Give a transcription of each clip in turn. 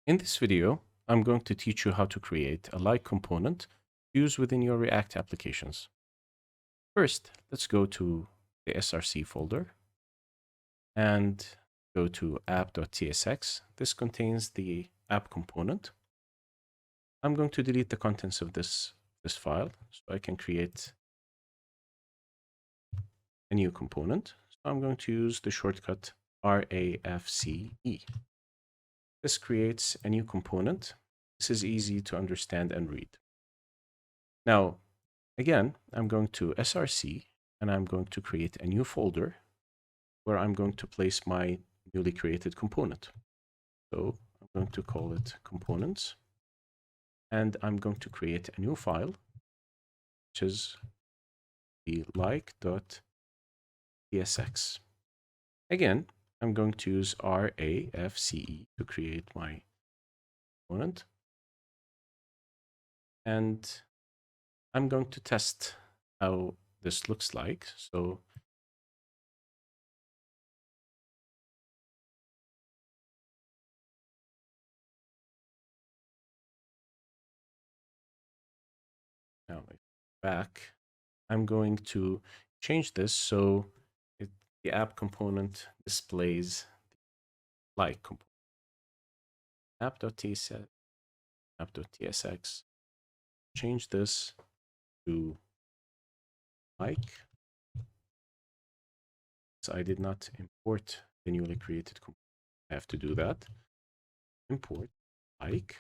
In this video, I'm going to teach you how to create a like component used within your React applications. First, let's go to the src folder and go to app.tsx. This contains the app component. I'm going to delete the contents of this file so I can create a new component. So I'm going to use the shortcut RAFCE. This creates a new component. This is easy to understand and read. Now, again, I'm going to src and I'm going to create a new folder where I'm going to place my newly created component. So I'm going to call it components, and I'm going to create a new file, which is the like.tsx. Again, I'm going to use RAFCE to create my component, and I'm going to test how this looks like. So now back, I'm going to change this so the app component displays the like component. App.tsx, change this to like. So I did not import the newly created component. I have to do that. Import like.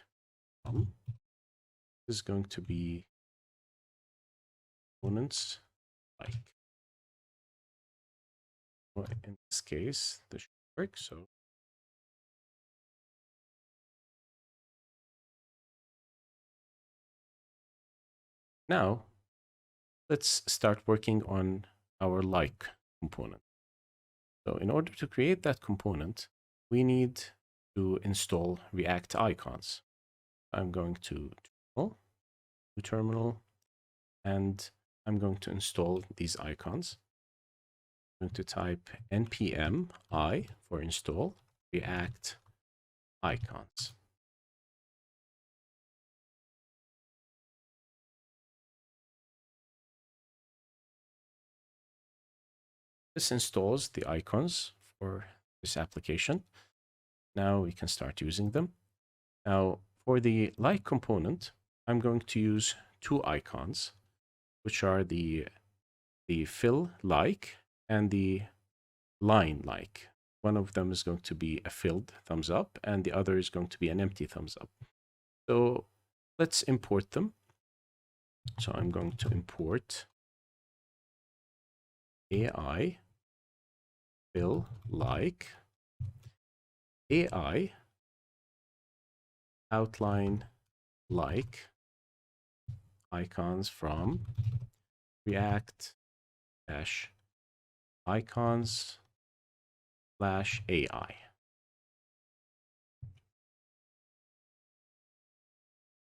This is going to be components like. Well, in this case, this should work. So now let's start working on our like component. So in order to create that component, we need to install React icons. I'm going to terminal, and I'm going to install these icons. I'm going to type npm I for install React icons. This installs the icons for this application. Now we can start using them. Now for the like component, I'm going to use two icons, which are the fill like and the line like. One of them is going to be a filled thumbs up, and the other is going to be an empty thumbs up. So let's import them. So I'm going to import AI fill like, AI outline like icons from React icons /AI.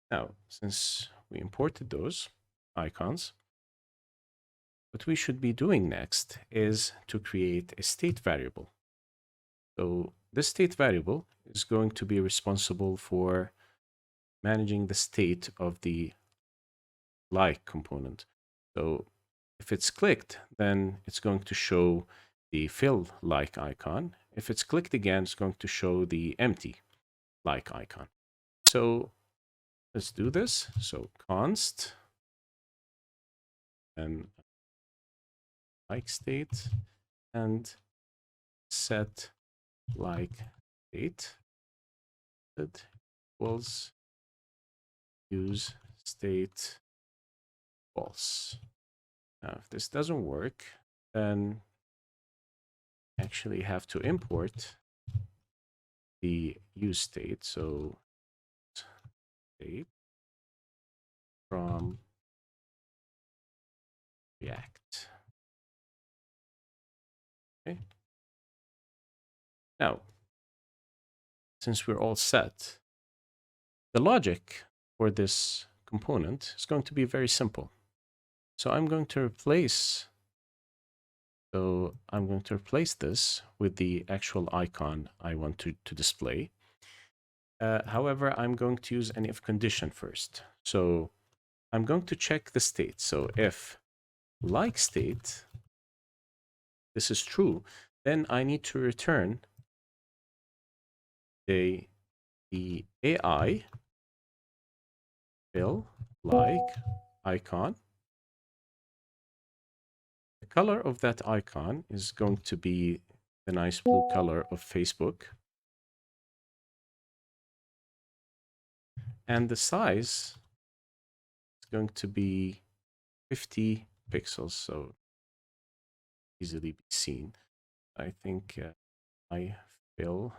Now, since we imported those icons, what we should be doing next is to create a state variable. So this state variable is going to be responsible for managing the state of the like component. So if it's clicked, then it's going to show the fill like icon. If it's clicked again, it's going to show the empty like icon. So let's do this. So const and like state and set like state that equals use state false. Now, if this doesn't work, then actually have to import the use state. So state from React. Okay. Now, since we're all set, the logic for this component is going to be very simple. So I'm going to replace this with the actual icon I want to display. However, I'm going to use an if condition first. So I'm going to check the state. So if like state, this is true, then I need to return the AI fill like icon. The color of that icon is going to be the nice blue color of Facebook. And the size is going to be 50 pixels, so easily be seen. I think I fill.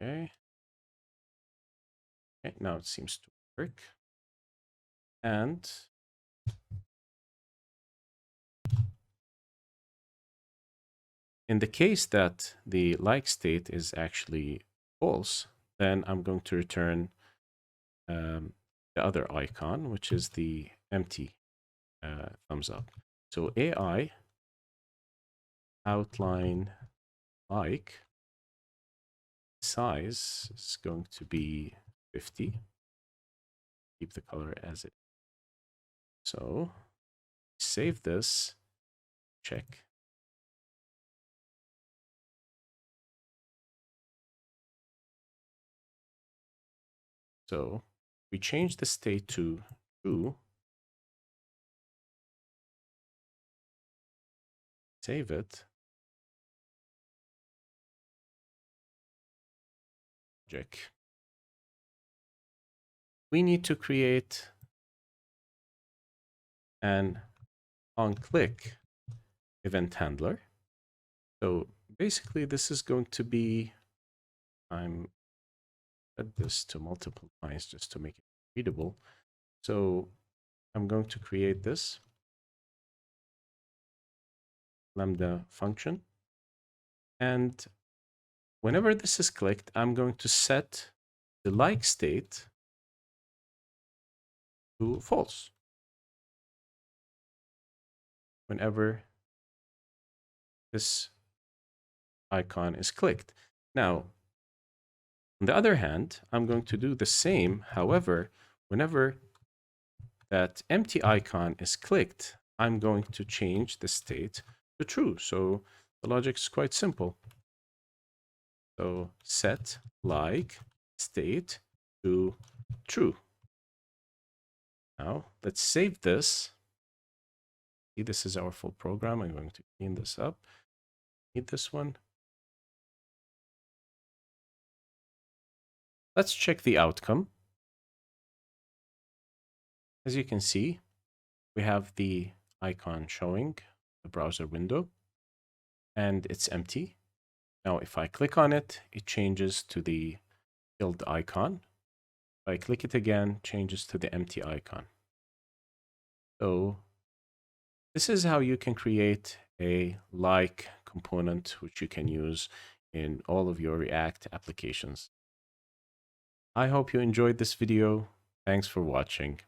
Okay. Okay, now it seems to work. And in the case that the like state is actually false, then I'm going to return the other icon, which is the empty thumbs up. So AI outline like size is going to be 50. Keep the color as it. So save this, check. So we change the state to true. Save it. Check. We need to create an on-click event handler. So basically this is going to be, I'm set this to multiple lines just to make it readable. So I'm going to create this lambda function. And whenever this is clicked, I'm going to set the like state to false. Whenever this icon is clicked. Now, on the other hand, I'm going to do the same. However, whenever that empty icon is clicked, I'm going to change the state to true. So the logic is quite simple. So set like state to true. Now let's save this. See, this is our full program. I'm going to clean this up. Need this one. Let's check the outcome. As you can see, we have the icon showing the browser window and it's empty. Now, if I click on it, it changes to the filled icon. If I click it again, changes to the empty icon. So this is how you can create a like component, which you can use in all of your React applications. I hope you enjoyed this video. Thanks for watching.